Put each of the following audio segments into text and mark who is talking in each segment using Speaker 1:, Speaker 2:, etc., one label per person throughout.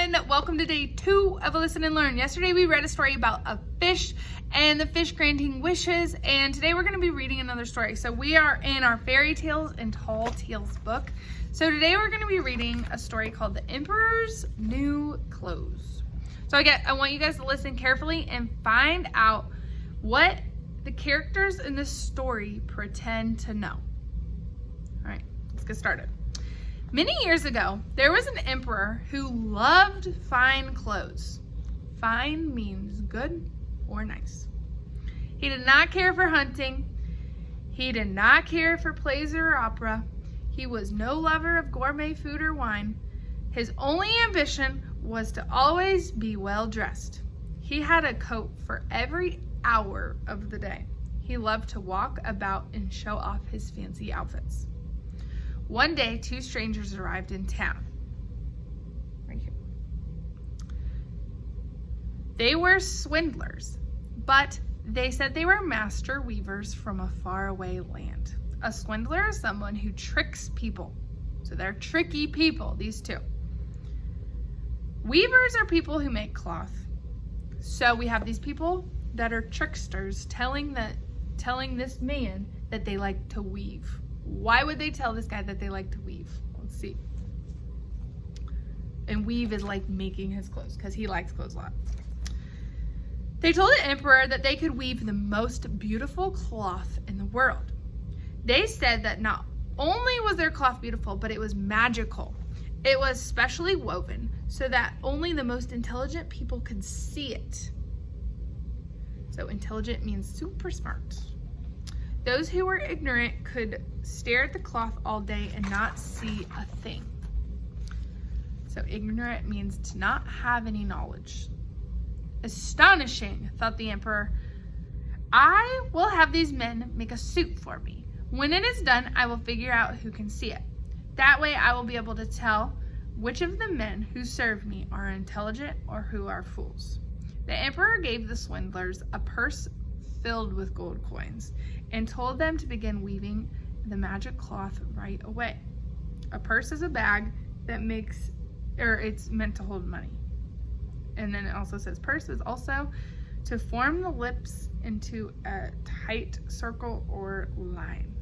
Speaker 1: everyone. Welcome to day 2 of a Listen and Learn. Yesterday we read a story about a fish and the fish granting wishes, and today we're going to be reading another story. So we are in our Fairy Tales and Tall Tales book. So today we're going to be reading a story called The Emperor's New Clothes. So I want you guys to listen carefully and find out what the characters in this story pretend to know. All right, let's get started. Many years ago, there was an emperor who loved fine clothes. Fine means good or nice. He did not care for hunting. He did not care for plays or opera. He was no lover of gourmet food or wine. His only ambition was to always be well dressed. He had a coat for every hour of the day. He loved to walk about and show off his fancy outfits. One day, 2 strangers arrived in town. Right here. They were swindlers, but they said they were master weavers from a faraway land. A swindler is someone who tricks people. So they're tricky people, these 2. Weavers are people who make cloth. So we have these people that are tricksters telling this man that they like to weave. Why would they tell this guy that they like to weave? Let's see. And weave is like making his clothes because he likes clothes a lot. They told the emperor that they could weave the most beautiful cloth in the world. They said that not only was their cloth beautiful, but it was magical. It was specially woven so that only the most intelligent people could see it. So intelligent means super smart. Those who were ignorant could stare at the cloth all day and not see a thing. So ignorant means to not have any knowledge. Astonishing, thought the emperor. I will have these men make a suit for me. When it is done, I will figure out who can see it. That way I will be able to tell which of the men who serve me are intelligent or who are fools. The emperor gave the swindlers a purse filled with gold coins and told them to begin weaving the magic cloth right away. A purse is a bag that it's meant to hold money. And then it also says purse is also to form the lips into a tight circle or line.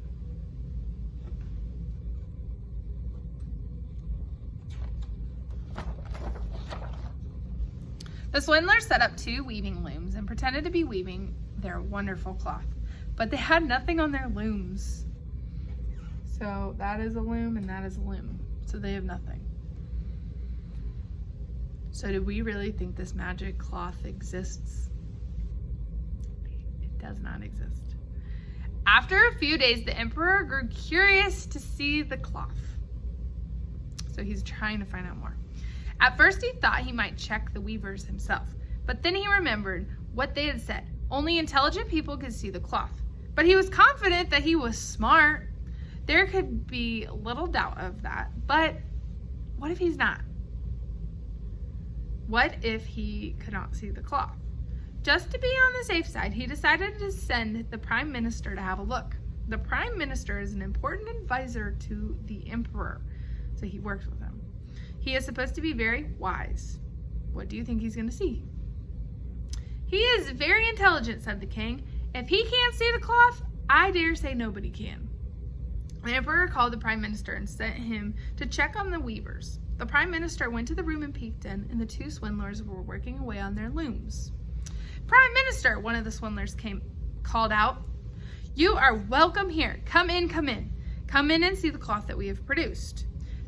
Speaker 1: The swindlers set up 2 weaving looms and pretended to be weaving their wonderful cloth, but they had nothing on their looms. So that is a loom and that is a loom. So they have nothing. So do we really think this magic cloth exists? It does not exist. After a few days, the emperor grew curious to see the cloth. So he's trying to find out more. At first he thought he might check the weavers himself, but then he remembered what they had said. Only intelligent people could see the cloth. But he was confident that he was smart. There could be little doubt of that, but what if he's not? What if he could not see the cloth? Just to be on the safe side, he decided to send the prime minister to have a look. The prime minister is an important advisor to the emperor, so he works with him. He is supposed to be very wise. What do you think he's going to see? He is very intelligent, said the king. If he can't see the cloth, I dare say nobody can. The emperor called the prime minister and sent him to check on the weavers. The prime minister went to the room and peeked in, and the 2 swindlers were working away on their looms. Prime Minister, one of the swindlers called out, you are welcome here. Come in, come in. Come in and see the cloth that we have produced.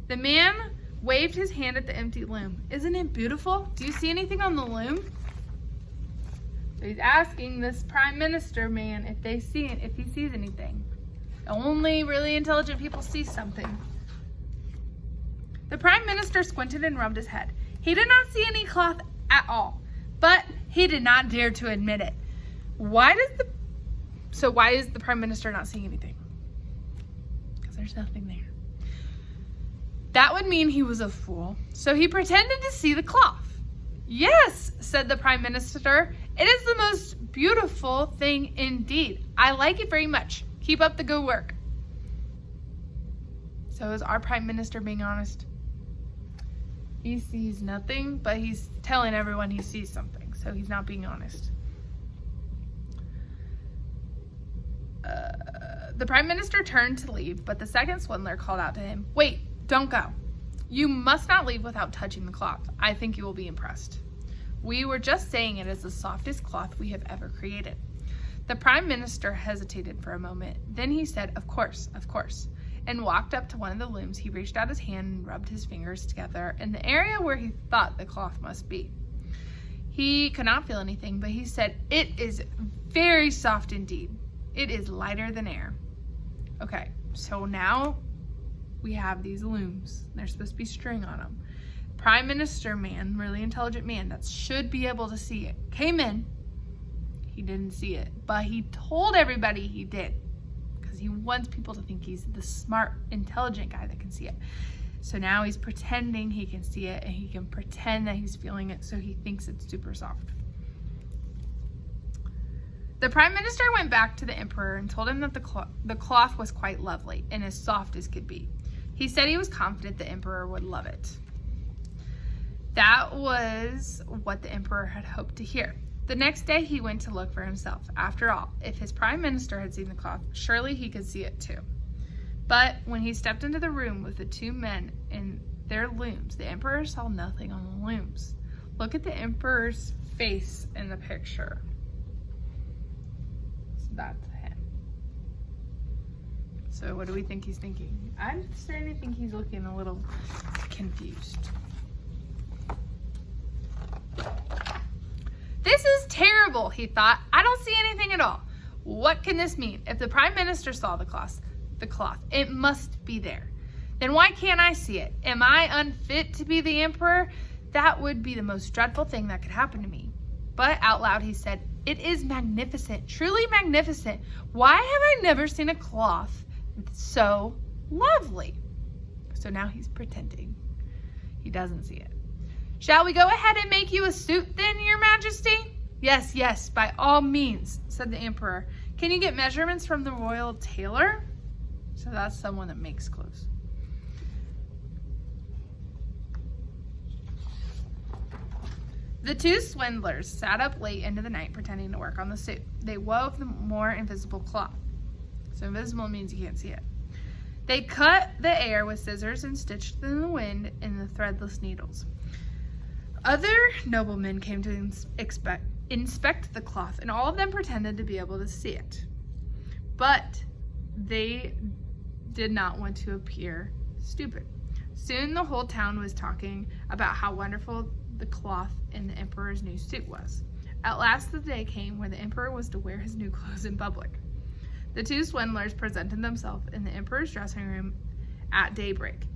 Speaker 1: The man waved his hand at the empty loom. Isn't it beautiful? Do you see anything on the loom? So he's asking this prime minister man if he sees anything. Only really intelligent people see something. The prime minister squinted and rubbed his head. He did not see any cloth at all, but he did not dare to admit it. Why is the prime minister not seeing anything? Because there's nothing there. That would mean he was a fool, so he pretended to see the cloth. Yes, said the prime minister, it is the most beautiful thing indeed. I like it very much. Keep up the good work. So is our prime minister being honest? He sees nothing, but he's telling everyone he sees something, so he's not being honest. The Prime Minister turned to leave, but the second swindler called out to him, "Wait, don't go. You must not leave without touching the cloth. I think you will be impressed. We were just saying it is the softest cloth we have ever created." The Prime Minister hesitated for a moment. Then he said, of course, and walked up to one of the looms. He reached out his hand and rubbed his fingers together in the area where he thought the cloth must be. He could not feel anything, but he said, "It is very soft indeed. It is lighter than air." Okay, so now we have these looms. They're supposed to be string on them. Prime Minister man, really intelligent man that should be able to see it, came in. He didn't see it, but he told everybody he did because he wants people to think he's the smart, intelligent guy that can see it. So now he's pretending he can see it, and he can pretend that he's feeling it, so he thinks it's super soft. The Prime Minister went back to the Emperor and told him that the cloth was quite lovely and as soft as could be. He said he was confident the Emperor would love it. That was what the Emperor had hoped to hear. The next day he went to look for himself. After all, if his Prime Minister had seen the cloth, surely he could see it too. But when he stepped into the room with the two men in their looms, the Emperor saw nothing on the looms. Look at the Emperor's face in the picture. So that's him. So what do we think he's thinking? I'm starting to think he's looking a little confused. "This is terrible," he thought. "I don't see anything at all. What can this mean? If the Prime Minister saw the cloth, it must be there. Then why can't I see it? Am I unfit to be the Emperor? That would be the most dreadful thing that could happen to me." But out loud he said, "It is magnificent, truly magnificent. Why have I never seen a cloth so lovely?" So now he's pretending he doesn't see it. "Shall we go ahead and make you a suit then, Your Majesty?" Yes, by all means," said the Emperor. "Can you get measurements from the royal tailor?" So that's someone that makes clothes. The two swindlers sat up late into the night pretending to work on the suit. They wove the more invisible cloth. So invisible means you can't see it. They cut the air with scissors and stitched in the wind in the threadless needles. Other noblemen came to inspect the cloth, and all of them pretended to be able to see it. But they did not want to appear stupid. Soon the whole town was talking about how wonderful the cloth in the Emperor's new suit was. At last the day came when the Emperor was to wear his new clothes in public. The two swindlers presented themselves in the Emperor's dressing room at daybreak.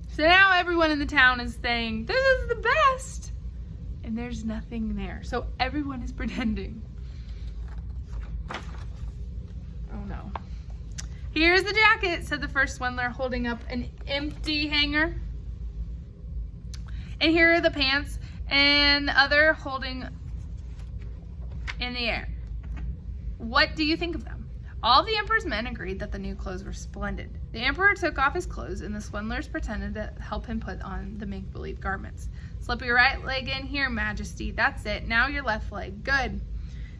Speaker 1: So now everyone in the town is saying, "This is the best!" And there's nothing there. So everyone is pretending. Oh no. "Here's the jacket," said the first swindler, holding up an empty hanger. "And here are the pants," and the other holding in the air. "What do you think of them?" All the Emperor's men agreed that the new clothes were splendid. The Emperor took off his clothes, and the swindlers pretended to help him put on the make-believe garments. "Slip your right leg in here, Majesty. That's it. Now your left leg. Good.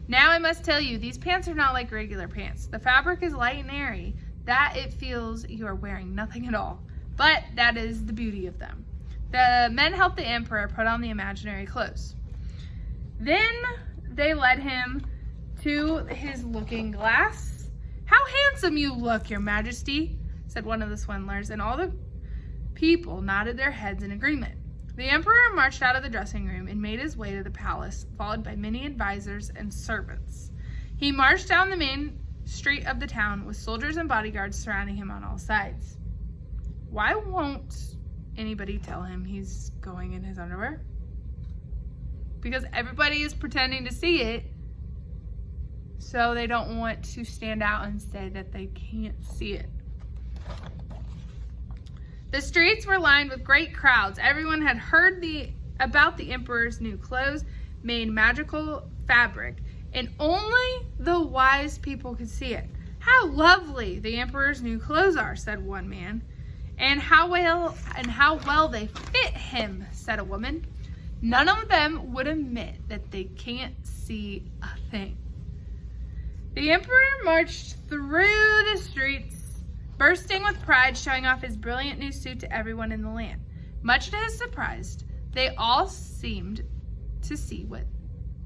Speaker 1: Now I must tell you, these pants are not like regular pants. The fabric is light and airy, that it feels you are wearing nothing at all. But that is the beauty of them." The men helped the Emperor put on the imaginary clothes. Then they led him to his looking glass. "How handsome you look, Your Majesty," said one of the swindlers, and all the people nodded their heads in agreement. The Emperor marched out of the dressing room and made his way to the palace, followed by many advisors and servants. He marched down the main street of the town with soldiers and bodyguards surrounding him on all sides. Why won't anybody tell him he's going in his underwear? Because everybody is pretending to see it, so they don't want to stand out and say that they can't see it. The streets were lined with great crowds. Everyone had heard about the Emperor's new clothes made magical fabric, and only the wise people could see it. "How lovely the Emperor's new clothes are," said one man. And how well they fit him, said a woman. None of them would admit that they can't see a thing. The emperor marched through the streets, bursting with pride, showing off his brilliant new suit to everyone in the land. Much to his surprise, they all seemed to see what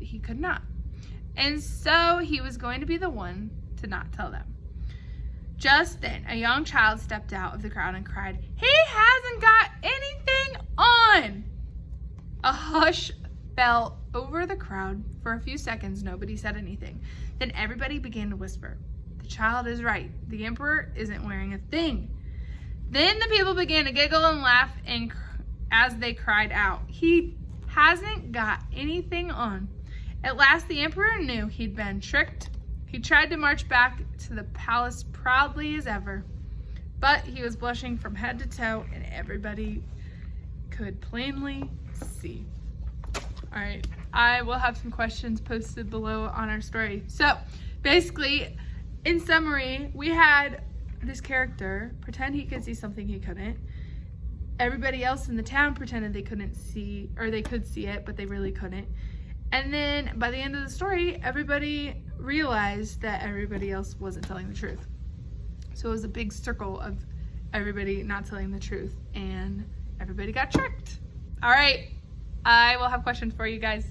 Speaker 1: he could not. And so he was going to be the one to not tell them. Just then, a young child stepped out of the crowd and cried, "He hasn't got anything on!" A hush fell over the crowd. For a few seconds, nobody said anything. Then everybody began to whisper, "The child is right. The emperor isn't wearing a thing." Then the people began to giggle and laugh as they cried out, "He hasn't got anything on." At last, the emperor knew he'd been tricked. He tried to march back to the palace proudly as ever, but he was blushing from head to toe, and everybody could plainly see. All right, I will have some questions posted below on our story. So basically, in summary, we had this character pretend he could see something he couldn't. Everybody else in the town pretended they couldn't see, or they could see it, but they really couldn't. And then by the end of the story, everybody realized that everybody else wasn't telling the truth. So it was a big circle of everybody not telling the truth, and everybody got tricked. All right, I will have questions for you guys.